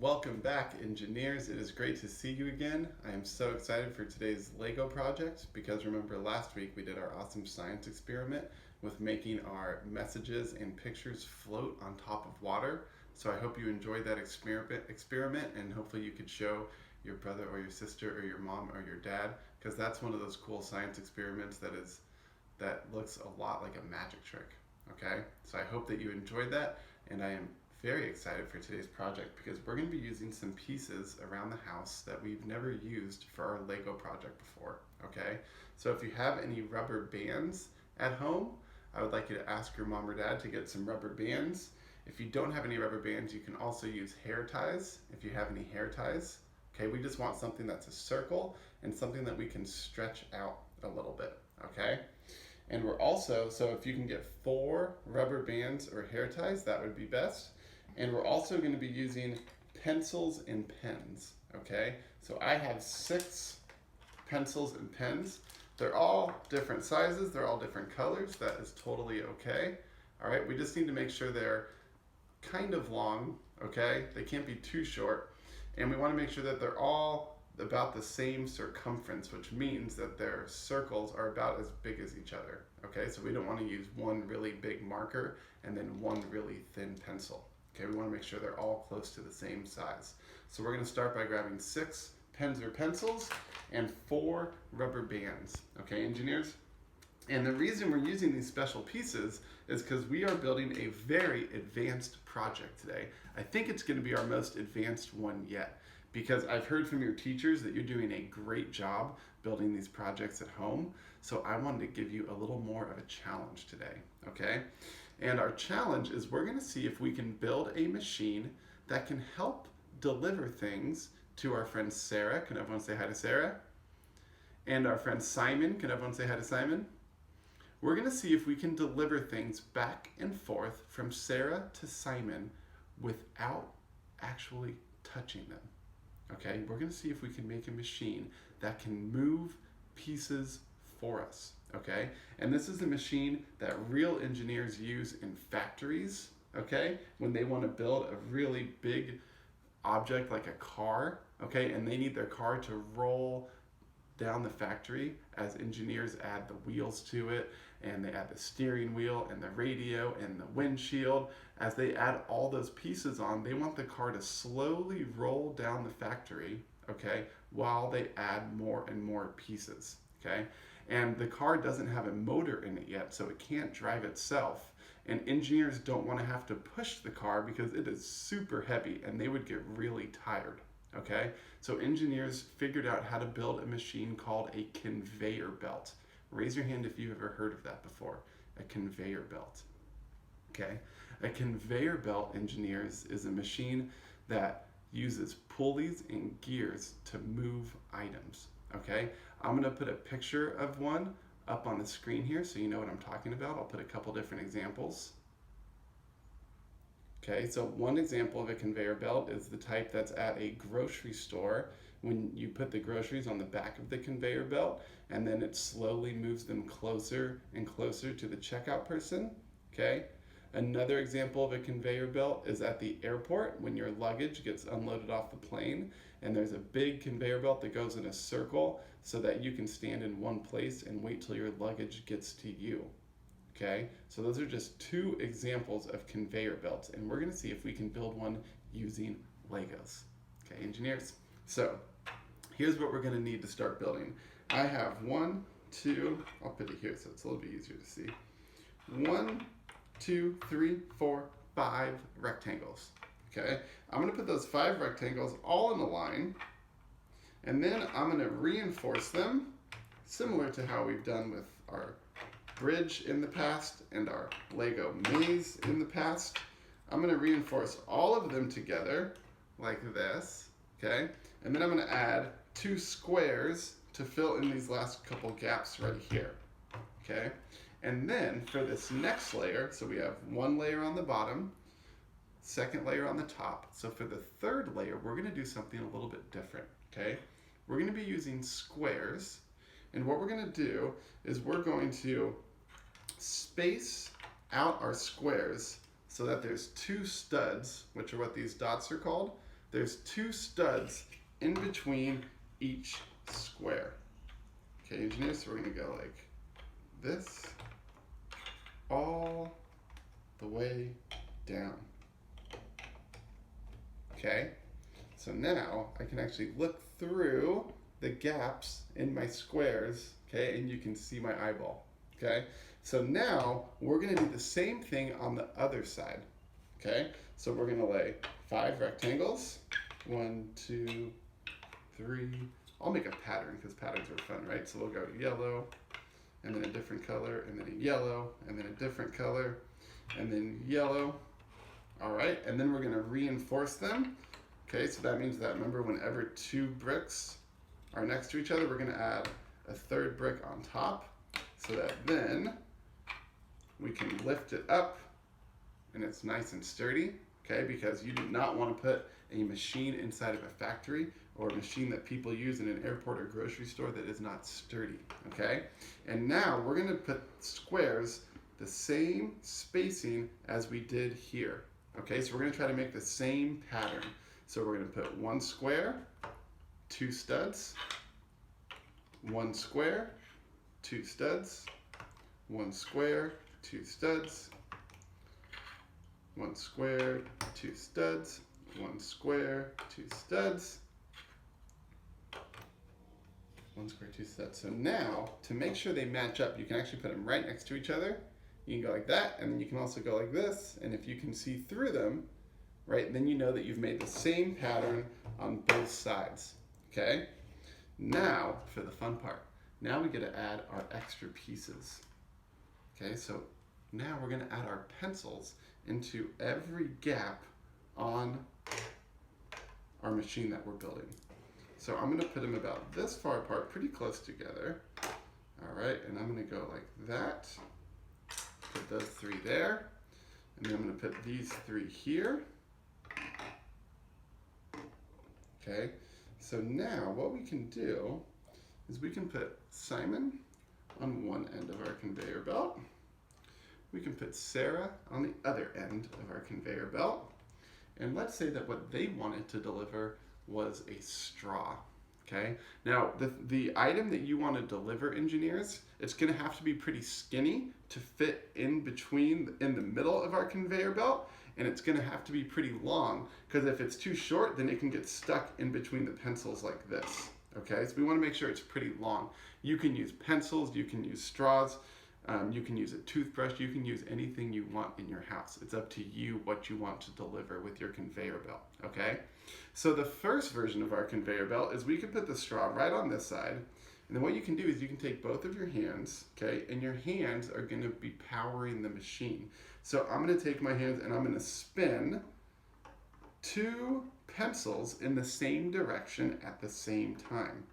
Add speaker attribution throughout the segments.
Speaker 1: Welcome back, engineers. It is great to see you again. I am so excited for today's Lego project because remember last week we did our awesome science experiment with making our messages and pictures float on top of water. So I hope you enjoyed that experiment and hopefully you could show your brother or your sister or your mom or your dad because that's one of those cool science experiments that looks a lot like a magic trick. Okay, so I hope that you enjoyed that, and I am very excited for today's project because we're going to be using some pieces around the house that we've never used for our Lego project before. Okay, so if you have any rubber bands at home, I would like you to ask your mom or dad to get some rubber bands. If you don't have any rubber bands, you can also use hair ties if you have any hair ties. Okay, we just want something that's a circle and something that we can stretch out a little bit. Okay, and we're also, so if you can get 4 rubber bands or hair ties, that would be best. And we're also going to be using pencils and pens, okay? So I have 6 pencils and pens. They're all different sizes, they're all different colors. That is totally okay. All right, we just need to make sure they're kind of long, okay? They can't be too short. And we want to make sure that they're all about the same circumference, which means that their circles are about as big as each other, okay? So we don't want to use one really big marker and then one really thin pencil. Okay, we want to make sure they're all close to the same size. So we're going to start by grabbing 6 pens or pencils and 4 rubber bands. Okay, engineers? And the reason we're using these special pieces is because we are building a very advanced project today. I think it's going to be our most advanced one yet because I've heard from your teachers that you're doing a great job building these projects at home. So I wanted to give you a little more of a challenge today, okay? And our challenge is we're going to see if we can build a machine that can help deliver things to our friend Sarah. Can everyone say hi to Sarah? And our friend Simon. Can everyone say hi to Simon? We're going to see if we can deliver things back and forth from Sarah to Simon without actually touching them. Okay, we're going to see if we can make a machine that can move pieces for us. Okay, and this is a machine that real engineers use in factories, okay, when they want to build a really big object like a car, okay, and they need their car to roll down the factory as engineers add the wheels to it, and they add the steering wheel and the radio and the windshield. As they add all those pieces on, they want the car to slowly roll down the factory, okay, while they add more and more pieces, okay? And the car doesn't have a motor in it yet, so it can't drive itself. And engineers don't want to have to push the car because it is super heavy and they would get really tired, okay? So engineers figured out how to build a machine called a conveyor belt. Raise your hand if you've ever heard of that before, a conveyor belt, okay? A conveyor belt, engineers, is a machine that uses pulleys and gears to move items, okay? I'm going to put a picture of one up on the screen here so you know what I'm talking about. I'll put a couple different examples. Okay, so one example of a conveyor belt is the type that's at a grocery store when you put the groceries on the back of the conveyor belt and then it slowly moves them closer and closer to the checkout person. Okay, another example of a conveyor belt is at the airport when your luggage gets unloaded off the plane and there's a big conveyor belt that goes in a circle so that you can stand in one place and wait till your luggage gets to you. Okay, so those are just 2 examples of conveyor belts, and we're going to see if we can build one using Legos. Okay, engineers? So here's what we're going to need to start building. I have 1, 2, I'll put it here so it's a little bit easier to see. 1, 2, 3, 4, 5 rectangles. Okay, I'm going to put those 5 rectangles all in a line, and then I'm going to reinforce them similar to how we've done with our bridge in the past and our Lego maze in the past. I'm going to reinforce all of them together like this, okay? And then I'm going to add 2 squares to fill in these last couple gaps right here, okay? And then for this next layer, so we have 1 layer on the bottom, 2nd layer on the top. So for the 3rd layer, we're going to do something a little bit different, okay? We're going to be using squares, and what we're going to do is we're going to space out our squares so that there's 2 studs, which are what these dots are called, there's 2 studs in between each square. Okay, engineers, so we're gonna go like this all the way down. Okay, so now I can actually look through the gaps in my squares, okay, and you can see my eyeball, okay? So now we're gonna do the same thing on the other side, okay? So we're gonna lay 5 rectangles, 1, 2, 3. I'll make a pattern because patterns are fun, right? So we'll go yellow, and then a different color, and then a yellow, and then a different color, and then yellow. All right, and then we're gonna reinforce them. Okay, so that means that, remember, whenever 2 bricks are next to each other, we're gonna add a 3rd brick on top, so that then we can lift it up and it's nice and sturdy, okay? Because you do not want to put a machine inside of a factory or a machine that people use in an airport or grocery store that is not sturdy, okay? And now we're gonna put squares the same spacing as we did here, okay? So we're gonna try to make the same pattern. So we're gonna put 1 square, 2 studs, 1 square, 2 studs, 1 square, 2 studs, 1 square, 2 studs, 1 square, 2 studs, 1 square, 2 studs. So now, to make sure they match up, you can actually put them right next to each other. You can go like that, and then you can also go like this, and if you can see through them, right, then you know that you've made the same pattern on both sides, okay? Now, for the fun part, now we get to add our extra pieces. Okay, so now we're gonna add our pencils into every gap on our machine that we're building. So I'm gonna put them about this far apart, pretty close together. All right, and I'm gonna go like that. Put those 3 there. And then I'm gonna put these 3 here. Okay, so now what we can do is we can put Simon on one end of our conveyor belt. We can put Sarah on the other end of our conveyor belt. And let's say that what they wanted to deliver was a straw, okay? Now, the item that you want to deliver, engineers, it's gonna have to be pretty skinny to fit in between, in the middle of our conveyor belt, and it's gonna have to be pretty long, because if it's too short, then it can get stuck in between the pencils like this, okay? So we wanna make sure it's pretty long. You can use pencils, you can use straws, you can use a toothbrush, you can use anything you want in your house. It's up to you what you want to deliver with your conveyor belt, okay? So the first version of our conveyor belt is we can put the straw right on this side, and then what you can do is you can take both of your hands, okay, and your hands are gonna be powering the machine. So I'm gonna take my hands and I'm gonna spin 2 pencils in the same direction at the same time.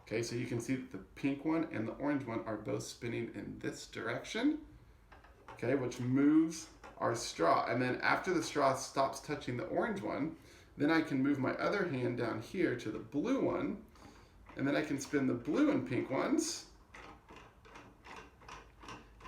Speaker 1: Okay, so you can see that the pink one and the orange one are both spinning in this direction, okay, which moves our straw. And then after the straw stops touching the orange one, then I can move my other hand down here to the blue one, and then I can spin the blue and pink ones.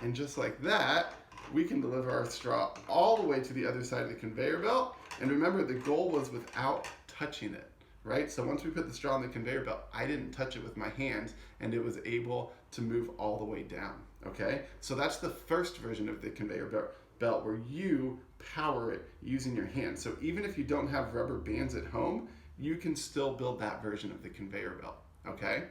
Speaker 1: And just like that, we can deliver our straw all the way to the other side of the conveyor belt. And remember, the goal was without touching it. Right? So once we put the straw on the conveyor belt, I didn't touch it with my hands, and it was able to move all the way down, okay? So that's the first version of the conveyor belt where you power it using your hands. So even if you don't have rubber bands at home, you can still build that version of the conveyor belt, okay?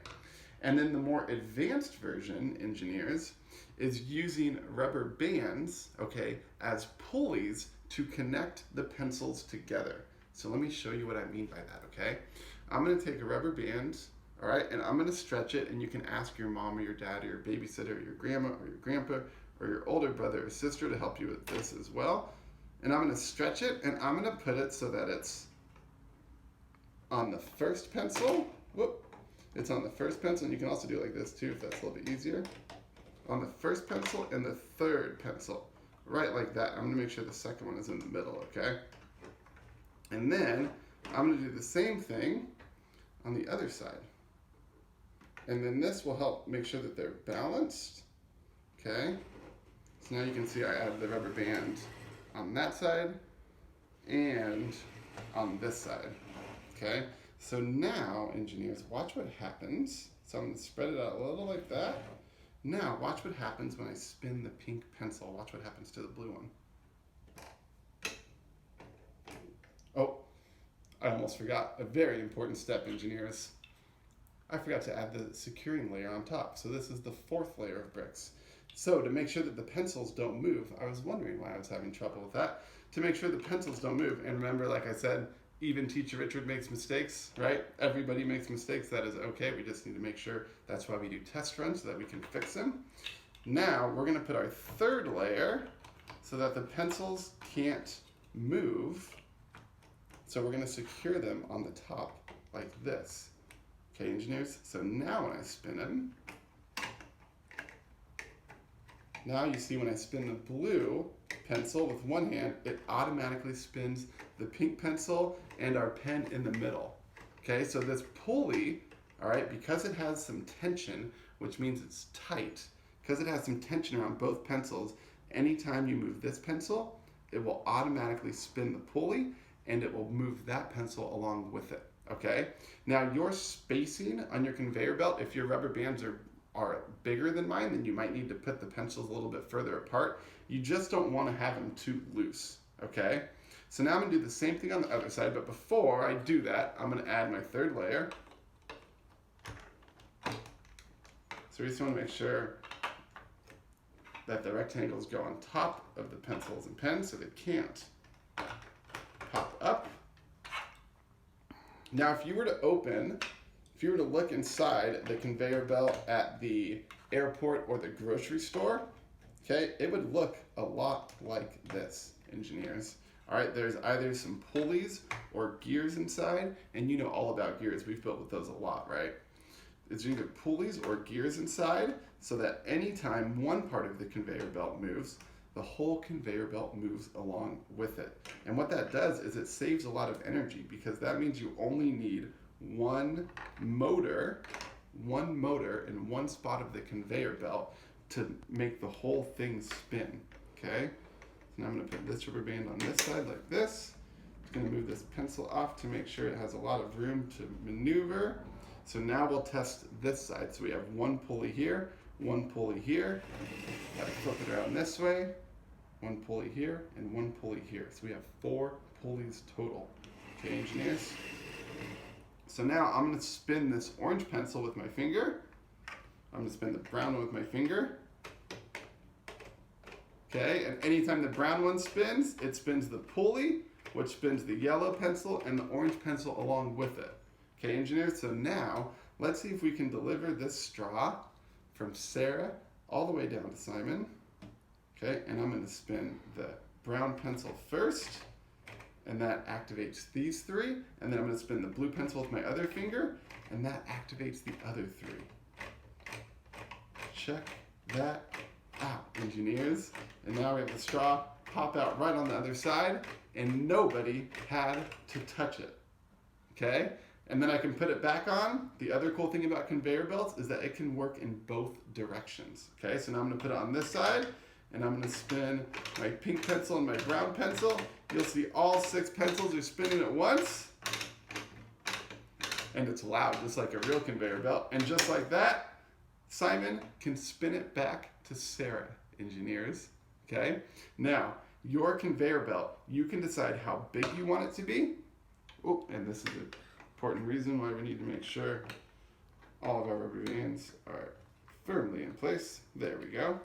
Speaker 1: And then the more advanced version, engineers, is using rubber bands, okay, as pulleys to connect the pencils together. So let me show you what I mean by that, okay? I'm gonna take a rubber band, all right, and I'm gonna stretch it, and you can ask your mom or your dad or your babysitter or your grandma or your grandpa or your older brother or sister to help you with this as well. And I'm gonna stretch it, and I'm gonna put it so that it's on the first pencil. Whoop, it's on the first pencil, and you can also do it like this too if that's a little bit easier. On the first pencil and the 3rd pencil, right like that. I'm gonna make sure the second one is in the middle, okay? And then I'm going to do the same thing on the other side. And then this will help make sure that they're balanced. Okay? So now you can see I added the rubber band on that side and on this side. Okay, so now, engineers, watch what happens. So I'm going to spread it out a little like that. Now, watch what happens when I spin the pink pencil. Watch what happens to the blue one. Oh, I almost forgot a very important step, engineers. I forgot to add the securing layer on top. So this is the fourth layer of bricks. So to make sure that the pencils don't move, I was wondering why I was having trouble with that. To make sure the pencils don't move, and remember, like I said, even Teacher Richard makes mistakes, right? Everybody makes mistakes. That is okay. We just need to make sure. That's why we do test runs so that we can fix them. Now we're going to put our third layer so that the pencils can't move. So we're going to secure them on the top like this. Okay, engineers? So now when I spin them, now you see when I spin the blue pencil with one hand, it automatically spins the pink pencil and our pen in the middle. Okay, so this pulley, all right, because it has some tension, which means it's tight, because it has some tension around both pencils, anytime you move this pencil, it will automatically spin the pulley and it will move that pencil along with it. Okay, now your spacing on your conveyor belt, if your rubber bands are bigger than mine, then you might need to put the pencils a little bit further apart. You just don't want to have them too loose, okay? So now I'm going to do the same thing on the other side, but before I do that, I'm going to add my third layer. So we just want to make sure that the rectangles go on top of the pencils and pens so they can't pop up. Now if you were to look inside the conveyor belt at the airport or the grocery store, okay, it would look a lot like this, engineers. All right, there's either some pulleys or gears inside, and you know all about gears. We've built with those a lot, right? It's either pulleys or gears inside, so that anytime one part of the conveyor belt moves, the whole conveyor belt moves along with it. And what that does is it saves a lot of energy, because that means you only need one motor in one spot of the conveyor belt to make the whole thing spin, okay? So now I'm gonna put this rubber band on this side like this. It's gonna move this pencil off to make sure it has a lot of room to maneuver. So now we'll test this side. So we have one pulley here, one pulley here. Gotta flip it around this way. One pulley here and one pulley here. So we have 4 pulleys total. Okay, engineers? So now I'm going to spin this orange pencil with my finger. I'm going to spin the brown one with my finger. Okay, and anytime the brown one spins, it spins the pulley, which spins the yellow pencil and the orange pencil along with it. Okay, engineers? So now let's see if we can deliver this straw from Sarah all the way down to Simon. Okay, and I'm going to spin the brown pencil first, and that activates these 3, and then I'm going to spin the blue pencil with my other finger, and that activates the other 3. Check that out, engineers. And now we have the straw pop out right on the other side, and nobody had to touch it. Okay? And then I can put it back on. The other cool thing about conveyor belts is that it can work in both directions. Okay, so now I'm going to put it on this side, and I'm going to spin my pink pencil and my brown pencil. You'll see all 6 pencils are spinning at once. And it's loud, just like a real conveyor belt. And just like that, Simon can spin it back to Sarah, engineers. Okay? Now, your conveyor belt, you can decide how big you want it to be. Oh, and this is an important reason why we need to make sure all of our rubber bands are firmly in place. There we go.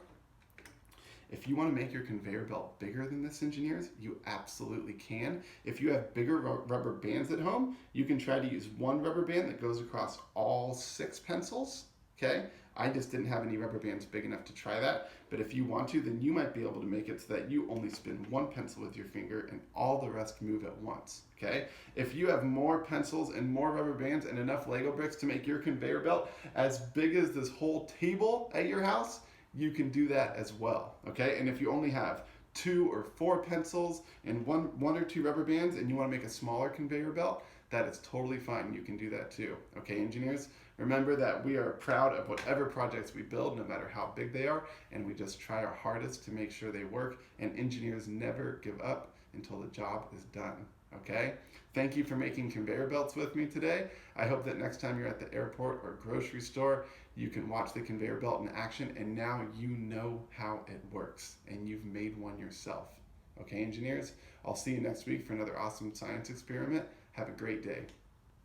Speaker 1: If you want to make your conveyor belt bigger than this, engineers, you absolutely can. If you have bigger rubber bands at home, you can try to use one rubber band that goes across all 6 pencils, okay? I just didn't have any rubber bands big enough to try that, but if you want to, then you might be able to make it so that you only spin one pencil with your finger and all the rest move at once, okay? If you have more pencils and more rubber bands and enough Lego bricks to make your conveyor belt as big as this whole table at your house, you can do that as well, okay? And if you only have 2 or 4 pencils and one or 2 rubber bands and you want to make a smaller conveyor belt, that is totally fine. You can do that too, okay, engineers? Remember that we are proud of whatever projects we build, no matter how big they are, and we just try our hardest to make sure they work, and engineers never give up until the job is done. Okay? Thank you for making conveyor belts with me today. I hope that next time you're at the airport or grocery store, you can watch the conveyor belt in action and now you know how it works and you've made one yourself. Okay, engineers? I'll see you next week for another awesome science experiment. Have a great day.